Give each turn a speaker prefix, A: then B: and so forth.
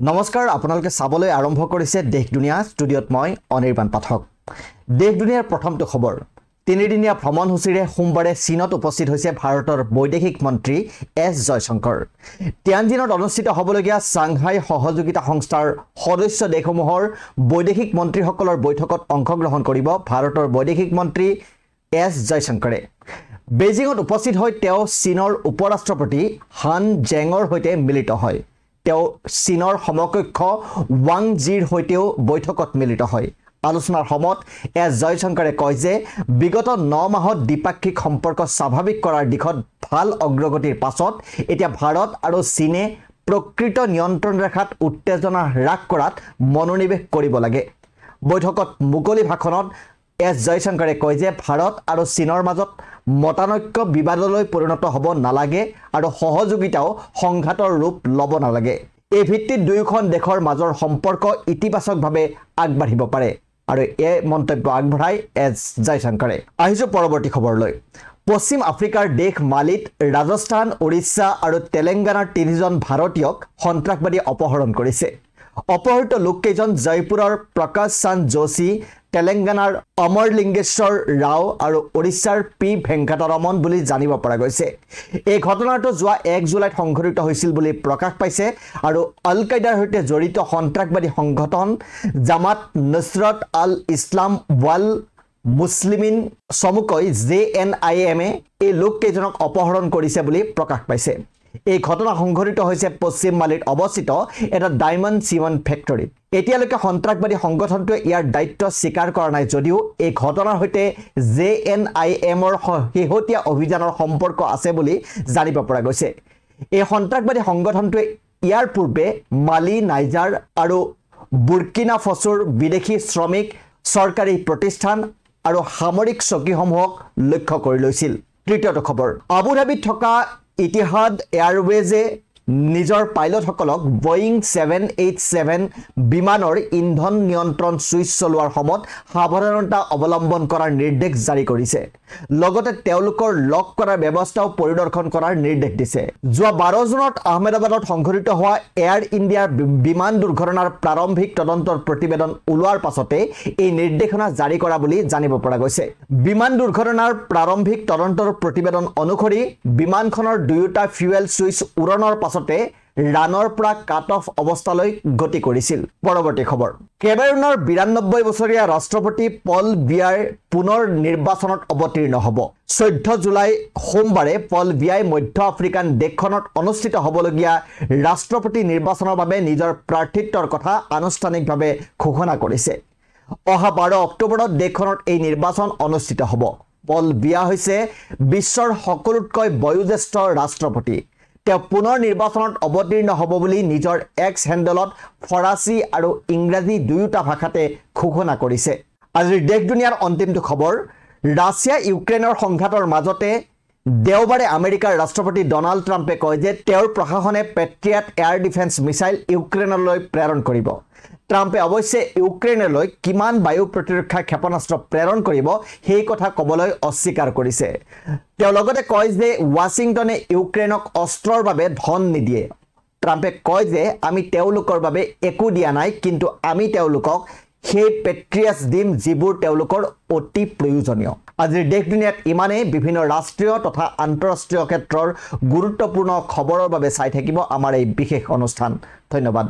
A: নমস্কাৰ আপোনালোকে চাবলৈ আৰম্ভ কৰিছে দেশ দুনিয়া ষ্টুডিঅ'ত মই অনিৰ্বাণ পাঠক দেশ দুনিয়াৰ প্ৰথমটো খবৰ তিনিদিনীয়া ভ্ৰমণসূচীৰে সোমবাৰে চীনত উপস্থিত হৈছে ভাৰতৰ বৈদেশিক মন্ত্ৰী এছ জয়শংকৰ তিয়ানজিনত অনুষ্ঠিত হ'বলগীয়া সাংঘাই সহযোগিতা সংস্থাৰ সদস্য দেশসমূহৰ বৈদেশিক মন্ত্ৰীসকলৰ বৈঠকত অংশগ্ৰহণ কৰিব ভাৰতৰ বৈদেশিক মন্ত্ৰী এছ জয়শংকৰে বেজিঙত উপস্থিত হৈ তেওঁ চীনৰ উপৰাষ্ট্ৰপতি হান জেঙৰ সৈতে মিলিত হয় তেওঁ চীনৰ সমকক্ষ ৱাং জিৰ হৈতেও বৈঠকত মিলিত হয় আলোচনাৰ সময়ত এছ জয়শংকৰে কয় যে বিগত 9 মাহত দ্বিপাক্ষিক সম্পৰ্ক স্বাভাৱিক কৰাৰ দিশত ভাল অগ্ৰগতিৰ পাছত এতিয়া ভাৰত আৰু চীনে প্ৰকৃত নিয়ন্ত্ৰণ ৰেখাত উত্তেজনা হ্ৰাস কৰাত মনোনিৱেশ কৰিব লাগে বৈঠকত মুকলি ভাষণত এছ জয়শংকৰে কয় যে ভাৰত আৰু চীনৰ মাজত মতানৈক্য বিবাদলৈ পৰিণত হ'ব নালাগে আৰু সহযোগিতাও সংঘাতৰ ৰূপ ল'ব নালাগে এই ভিত্তিত দুয়োখন দেশৰ মাজৰ সম্পৰ্ক ইতিবাচকভাৱে আগবাঢ়িব পাৰে আৰু এই মন্তব্য আগবঢ়াই এছ জয়শংকৰে আহিছো পৰৱৰ্তী খবৰলৈ পশ্চিম আফ্ৰিকাৰ দেশ মালিত ৰাজস্থান ওড়িশা আৰু তেলেংগানাৰ 3জন ভাৰতীয়ক সন্ত্ৰাসবাদী অপহৰণ কৰিছে অপহৃত লোককেইজন জয়পুৰৰ প্ৰকাশ চান্দ যোশী তেলেংগানাৰ অমৰলিংগেশ্বৰ ৰাও আৰু ওড়িশাৰ পি ভেংকটৰমন বুলি জানিব পৰা গৈছে এই ঘটনাটো যোৱা 1 জুলাইত সংঘটিত হৈছিল বুলি প্ৰকাশ পাইছে আৰু আল কায়দাৰ সৈতে জড়িত সন্ত্ৰাসবাদী সংগঠন জামাত নুসৰত আল ইছলাম ওয়াল মুছলিমিন চমুকৈ JNIM এই লোককেইজনক অপহৰণ কৰিছে বুলি প্ৰকাশ পাইছে এই ঘটনা সংঘটিত হৈছে পশ্চিম মালিত অৱস্থিত এটা ডায়মণ্ড চিমন ফেক্টৰী এতিয়ালৈকে সন্ত্ৰাসবাদী সংগঠনটোৱে ইয়াৰ দায়িত্ব স্বীকাৰ কৰা নাই যদিও এই ঘটনাৰ সৈতে JNIMৰ শেহতীয়া অভিযানৰ সম্পৰ্ক আছে বুলি জানিব পৰা গৈছে এই সন্ত্ৰাসবাদী সংগঠনটোৱে ইয়াৰ পূৰ্বে মালি নাইজাৰ আৰু বুৰ্কিনা ফছুৰ বিদেশী শ্ৰমিক চৰকাৰী প্ৰতিষ্ঠান আৰু সামৰিক চকীসমূহক লক্ষ্য কৰি লৈছিল তৃতীয়টো খবৰ আবুধাবিত থকা ইতিহাদ এয়াৰৱেজে নিজৰ পাইলটসকলক বয়িং 787 বিমানৰ ইন্ধন নিয়ন্ত্ৰণ সুইচ চলোৱাৰ সময়ত সাৱধানতা অৱলম্বন কৰাৰ নিৰ্দেশ জাৰি কৰিছে লগতে তেওঁলোকৰ লক কৰাৰ ব্যৱস্থাও পৰিদৰ্শন কৰাৰ নিৰ্দেশ দিছে যোৱা 12 জুনত আহমেদাবাদত সংঘটিত হোৱা এয়াৰ ইণ্ডিয়াৰ বিমান দুৰ্ঘটনাৰ প্ৰাৰম্ভিক তদন্তৰ প্ৰতিবেদন ওলোৱাৰ পাছতে এই নিৰ্দেশনা জাৰি কৰা বুলি জানিব পৰা গৈছে বিমান দুৰ্ঘটনাৰ প্ৰাৰম্ভিক তদন্তৰ প্ৰতিবেদন অনুসৰি বিমানখনৰ দুয়োটা ফুয়েল সুইচ উৰণৰ পাছতে ৰানৰ পৰা কাট অফ অৱস্থালৈ গতি কৰিছিল পৰৱৰ্তী খবৰ কেমেৰুনৰ 92 বছৰীয়া ৰাষ্ট্ৰপতি পল বিয়াৰ পুনৰ নিৰ্বাচনত অৱতীৰ্ণ হ'ব 14 জুলাই সোমবাৰে পল বিয়াই মধ্য আফ্ৰিকান দেশখনত অনুষ্ঠিত হ'বলগীয়া ৰাষ্ট্ৰপতি নিৰ্বাচনৰ বাবে নিজৰ প্ৰাৰ্থিত্বৰ কথা আনুষ্ঠানিকভাৱে ঘোষণা কৰিছে অহা 12 অক্টোবৰত দেশখনত এই নিৰ্বাচন অনুষ্ঠিত হ'ব পল বিয়া হৈছে বিশ্বৰ সকলোতকৈ বয়োজ্যেষ্ঠ ৰাষ্ট্ৰপতি তেওঁ পুনৰ নিৰ্বাচনত অৱতীৰ্ণ হ'ব বুলি নিজৰ এক্স হেণ্ডলত ফৰাচী আৰু ইংৰাজী দুয়োটা ভাষাতে ঘোষণা কৰিছে আজিৰ দেশ দুনিয়াৰ অন্তিমটো খবৰ ৰাছিয়া ইউক্ৰেইনৰ সংঘাতৰ মাজতে দেওবাৰে আমেৰিকাৰ ৰাষ্ট্ৰপতি ডনাল্ড ট্ৰাম্পে কয় যে তেওঁৰ প্ৰশাসনে পেট্ৰিয়ট এয়াৰ ডিফেন্স মিছাইল ইউক্ৰেইনলৈ প্ৰেৰণ কৰিব ট্ৰাম্পে অৱশ্যে ইউক্ৰেইনলৈ কিমান বায়ু প্ৰতিৰক্ষা ক্ষেপণাস্ত্ৰ প্ৰেৰণ কৰিব সেই কথা ক'বলৈ অস্বীকাৰ কৰিছে তেওঁ লগতে কয় যে ৱাশ্বিংটনে ইউক্ৰেইনক অস্ত্ৰৰ বাবে ধন নিদিয়ে ট্ৰাম্পে কয় যে আমি তেওঁলোকৰ বাবে একো দিয়া নাই কিন্তু আমি তেওঁলোকক সেই পেট্ৰিয়াছ দিম যিবোৰ তেওঁলোকৰ অতি প্ৰয়োজনীয় আজিৰ দেশ দুনিয়াত ইমানেই বিভিন্ন ৰাষ্ট্ৰীয় তথা আন্তঃৰাষ্ট্ৰীয় ক্ষেত্ৰৰ গুৰুত্বপূৰ্ণ খবৰৰ বাবে চাই থাকিব আমাৰ এই বিশেষ অনুষ্ঠান ধন্যবাদ